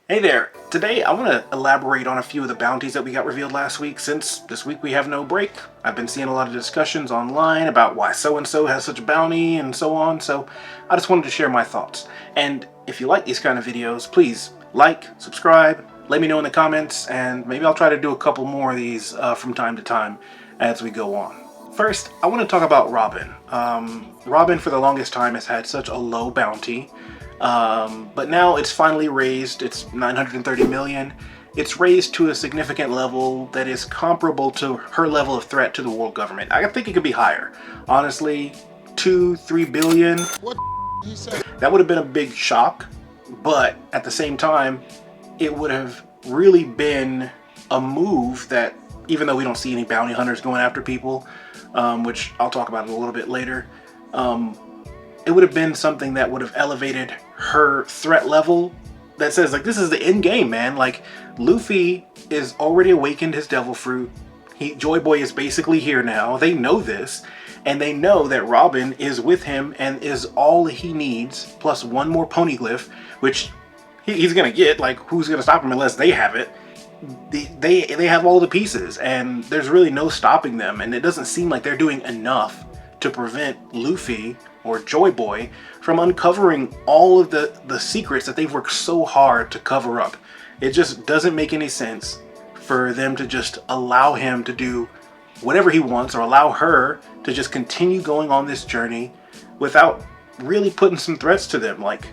Hey there! Today I want to elaborate on a few of the bounties that we got revealed last week. Since this week we have no break, I've been seeing a lot of discussions online about why so-and-so has such a bounty and so on, so I just wanted to share my thoughts. And if you like these kind of videos, please like, subscribe, let me know in the comments, and maybe I'll try to do a couple more of these from time to time as we go on. First, I want to talk about Robin. Robin for the longest time has had such a low bounty. But now it's finally raised. It's 930 million. It's raised to a significant level that is comparable to her level of threat to the world government. I think it could be higher. Honestly, 2-3 billion. What he said? That would have been a big shock, but at the same time, it would have really been a move that, even though we don't see any bounty hunters going after people, which I'll talk about a little bit later, it would have been something that would have elevated her threat level that says, like, this is the end game, man. Like, Luffy is already awakened his devil fruit. Joy Boy is basically here now. They know this, and they know that Robin is with him and is all he needs, plus one more poneglyph, which he's gonna get. Like, who's gonna stop him unless they have it? They have all the pieces, and there's really no stopping them, and it doesn't seem like they're doing enough to prevent Luffy or Joy Boy from uncovering all of the secrets that they've worked so hard to cover up. It just doesn't make any sense for them to just allow him to do whatever he wants, or allow her to just continue going on this journey without really putting some threats to them. Like,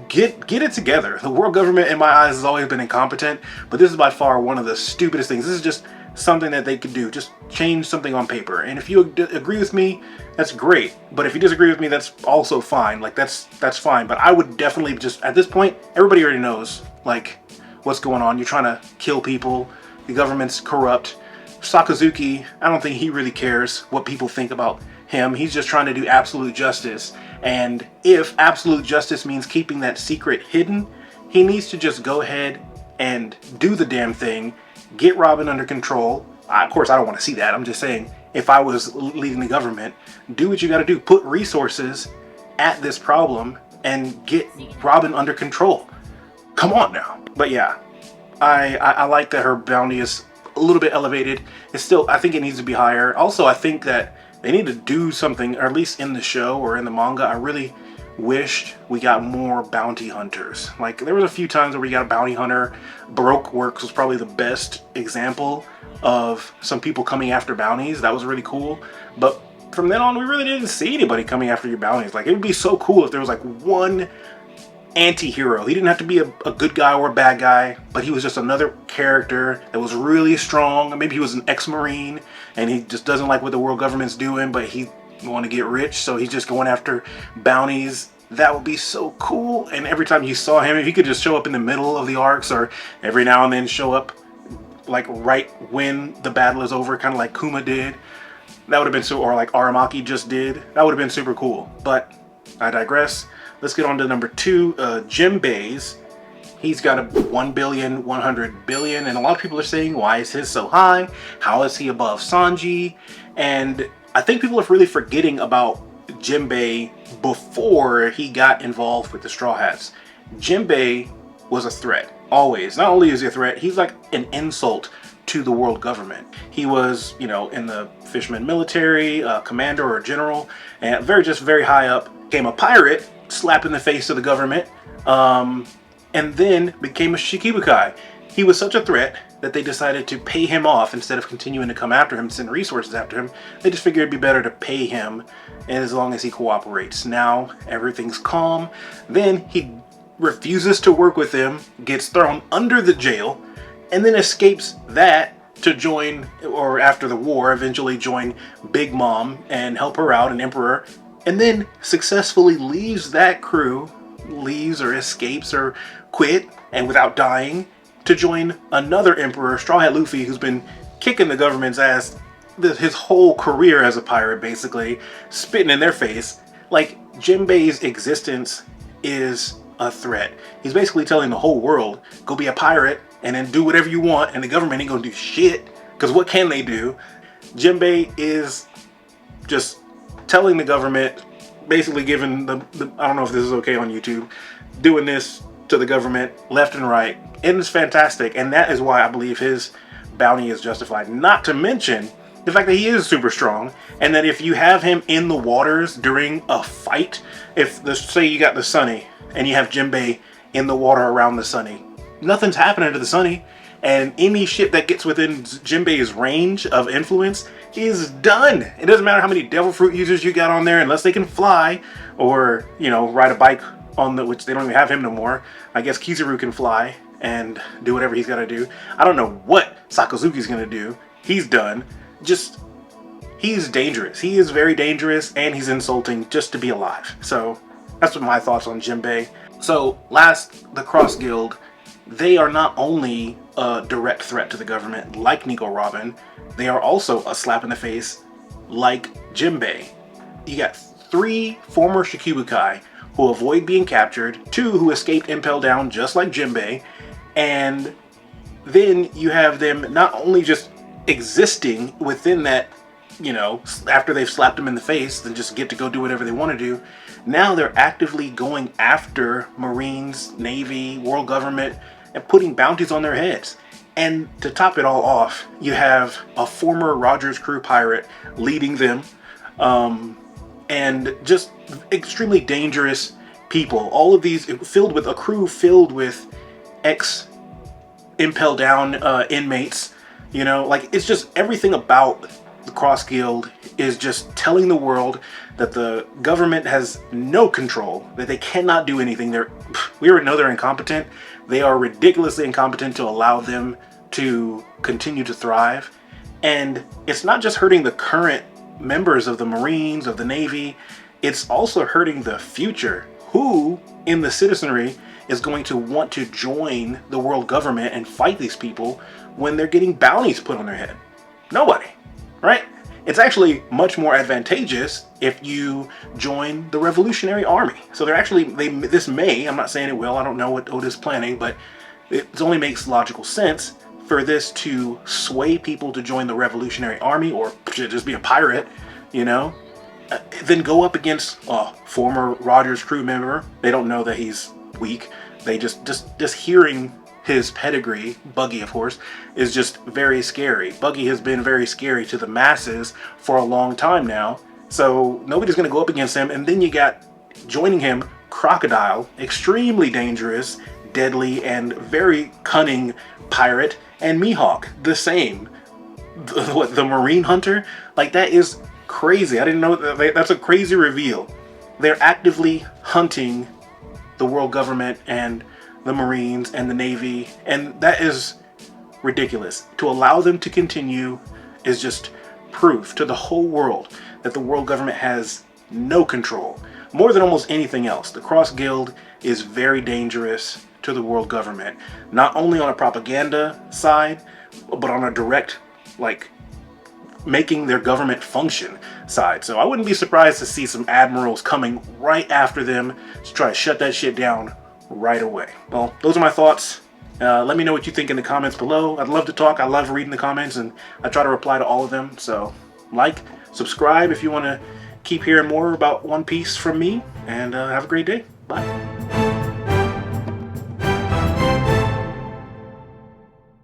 get it together. The world government, in my eyes, has always been incompetent, but this is by far one of the stupidest things. This is just something that they could do. Just change something on paper. And if you agree with me, that's great. But if you disagree with me, that's also fine. Like, that's fine. But I would definitely just, at this point, everybody already knows, like, what's going on. You're trying to kill people. The government's corrupt. Sakazuki, I don't think he really cares what people think about him. He's just trying to do absolute justice. And if absolute justice means keeping that secret hidden, he needs to just go ahead and do the damn thing. Get Robin under control. Of course, I don't want to see that. I'm just saying, if I was leading the government, do what you got to do. Put resources at this problem and get Robin under control. Come on now. But yeah, I like that her bounty is a little bit elevated. It's still, I think it needs to be higher. Also, I think that they need to do something, or at least in the show or in the manga, I really wished we got more bounty hunters. Like, there was a few times where we got a bounty hunter. Baroque Works was probably the best example of some people coming after bounties. That was really cool. But from then on, we really didn't see anybody coming after your bounties. Like, it would be so cool if there was like one anti-hero. He didn't have to be a good guy or a bad guy, but he was just another character that was really strong. Maybe he was an ex-Marine and he just doesn't like what the world government's doing, but he want to get rich, so he's just going after bounties. That would be so cool. And every time you saw him, if he could just show up in the middle of the arcs, or every now and then show up like right when the battle is over, kind of like Kuma did, that would have been so, or like Aramaki just did, that would have been super cool. But I digress. Let's get on to number 2, Jinbe's. He's got a 1 billion, 100 billion, and a lot of people are saying, why is his so high? How is he above Sanji? And I think people are really forgetting about Jinbe before he got involved with the Straw Hats. Jinbe was a threat, always. Not only is he a threat, he's like an insult to the world government. He was, you know, in the fisherman military, commander or general, and very high up. Became a pirate, slap in the face of the government, and then became a Shikibukai. He was such a threat that they decided to pay him off instead of continuing to come after him, send resources after him. They just figured it'd be better to pay him, and as long as he cooperates. Now everything's calm. Then he refuses to work with them, gets thrown under the jail, and then escapes that to join, or after the war, eventually join Big Mom and help her out, an emperor, and then successfully leaves that crew, leaves or escapes or quit, and without dying, to join another emperor, Straw Hat Luffy, who's been kicking the government's ass his whole career as a pirate, basically, spitting in their face. Like, Jinbe's existence is a threat. He's basically telling the whole world, go be a pirate and then do whatever you want, and the government ain't gonna do shit, because what can they do? Jinbe is just telling the government, basically giving the I don't know if this is okay on YouTube, doing this to the government left and right. It is fantastic, and that is why I believe his bounty is justified. Not to mention the fact that he is super strong, and that if you have him in the waters during a fight, if say you got the Sunny and you have Jinbe in the water around the Sunny, nothing's happening to the Sunny, and any ship that gets within Jinbe's range of influence is done. It doesn't matter how many devil fruit users you got on there, unless they can fly or, you know, ride a bike on the, which they don't even have him no more. I guess Kizaru can fly and do whatever he's got to do. I don't know what Sakazuki's gonna do. He's done. Just, he's dangerous. He is very dangerous, and he's insulting just to be alive. So that's what my thoughts on Jinbe. So last, the Cross Guild, they are not only a direct threat to the government like Nico Robin, they are also a slap in the face like Jinbe. You got 3 former Shikibukai who avoid being captured, 2 who escaped Impel Down just like Jinbe, and then you have them not only just existing within that, you know, after they've slapped them in the face, then just get to go do whatever they want to do. Now they're actively going after Marines, Navy, world government, and putting bounties on their heads. And to top it all off, you have a former Rogers crew pirate leading them, and just extremely dangerous people. All of these filled with a crew filled with ex-Impel Down inmates. You know, like, it's just everything about the Cross Guild is just telling the world that the government has no control, that they cannot do anything. We already know they're incompetent. They are ridiculously incompetent to allow them to continue to thrive. And it's not just hurting the current members of the Marines, of the Navy, it's also hurting the future. Who in the citizenry is going to want to join the world government and fight these people when they're getting bounties put on their head? Nobody, right? It's actually much more advantageous if you join the Revolutionary Army. So they're actually, this may, I'm not saying it will, I don't know what Oda's planning, but it only makes logical sense for this to sway people to join the Revolutionary Army, or just be a pirate, you know? Then go up against a former Rogers crew member. They don't know that he's weak. They just hearing his pedigree, Buggy of course, is just very scary. Buggy has been very scary to the masses for a long time now. So nobody's gonna go up against him. And then you got joining him Crocodile, extremely dangerous, deadly, and very cunning pirate, and Mihawk, the same. The Marine Hunter? Like, that is crazy. I didn't know that's a crazy reveal. They're actively hunting the world government and the Marines and the Navy, and that is ridiculous. To allow them to continue is just proof to the whole world that the world government has no control. More than almost anything else, the Cross Guild is very dangerous to the world government. Not only on a propaganda side, but on a direct, like, making their government function side. So I wouldn't be surprised to see some admirals coming right after them to try to shut that shit down right away. Well, those are my thoughts. Let me know what you think in the comments below. I'd love to talk. I love reading the comments, and I try to reply to all of them. So like, subscribe if you want to keep hearing more about One Piece from me, and have a great day. Bye.